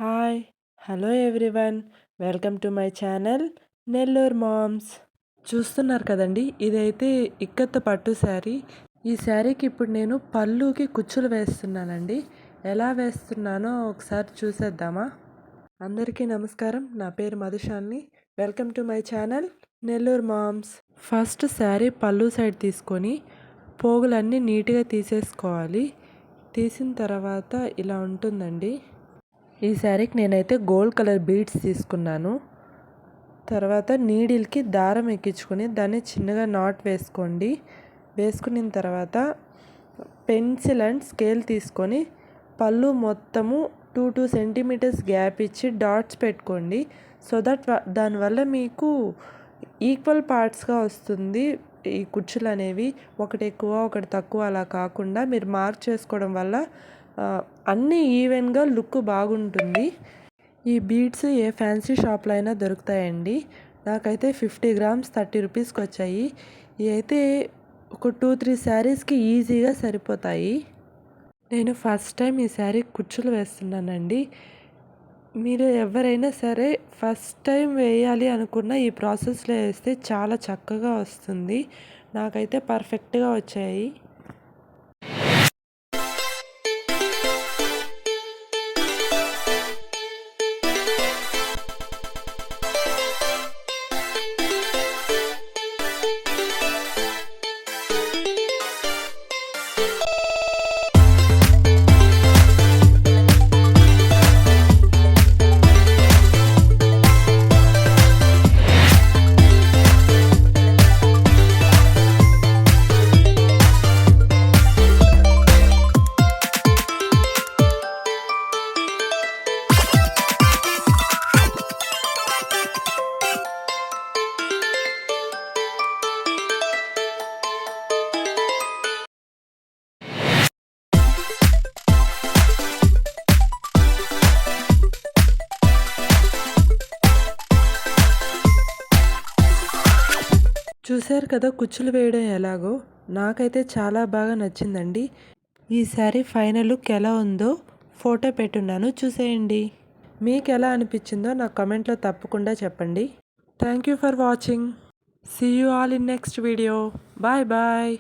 Hi hello everyone welcome to my channel Nellore moms. చూస్తున్నారు కదండి, ఇదైతే ఇక్కత్త పట్టు శారీ. ఈ శారీకి ఇప్పుడు నేను పళ్ళుకి కుచ్చులు వేస్తున్నానండి. ఎలా వేస్తున్నానో ఒకసారి చూసేద్దామా? అందరికీ నమస్కారం, నా పేరు Madhushalini. Welcome to my channel Nellore moms. First sari పళ్ళు సైడ్ తీసుకొని పోగులన్నీ నీట్గా తీసేసుకోవాలి. తీసిన తర్వాత ఇలా ఉంటుందండి. ఈ శారీకి నేనైతే గోల్డ్ కలర్ బీడ్స్ తీసుకున్నాను. తర్వాత నీడిల్కి దారం ఎక్కించుకొని దాన్ని చిన్నగా నాట్ వేసుకోండి. వేసుకున్న తర్వాత పెన్సిల్ అండ్ స్కేల్ తీసుకొని పళ్ళు మొత్తము 2 సెంటీమీటర్స్ గ్యాప్ ఇచ్చి డాట్స్ పెట్టుకోండి. సో దట్ దానివల్ల మీకు ఈక్వల్ పార్ట్స్గా వస్తుంది. ఈ కుచ్చులు అనేవి ఒకటి ఎక్కువ ఒకటి తక్కువ అలా కాకుండా మీరు మార్క్ చేసుకోవడం వల్ల అన్నీ ఈవెన్గా లుక్ బాగుంటుంది. ఈ బీడ్స్ ఏ ఫ్యాన్సీ షాప్లో అయినా దొరుకుతాయండి. నాకైతే 50 గ్రామ్స్ 30 రూపీస్కి వచ్చాయి. ఇవి అయితే ఒక 2-3 శారీస్కి ఈజీగా సరిపోతాయి. నేను ఫస్ట్ టైం ఈ శారీ కుచ్చులు వేస్తున్నానండి. మీరు ఎవరైనా సరే ఫస్ట్ టైం వేయాలి అనుకున్న ఈ ప్రాసెస్లో వేస్తే చాలా చక్కగా వస్తుంది. నాకైతే పర్ఫెక్ట్గా వచ్చాయి. చూశారు కదా కుచ్చులు వేయడం ఎలాగో. నాకైతే చాలా బాగా నచ్చిందండి. ఈ శారీ ఫైనల్ లుక్ ఎలా ఉందో ఫోటో పెట్టున్నాను, చూసేయండి. మీకు ఎలా అనిపించిందో నాకు కమెంట్లో తప్పకుండా చెప్పండి. Thank you for watching. See you all in next video. Bye bye.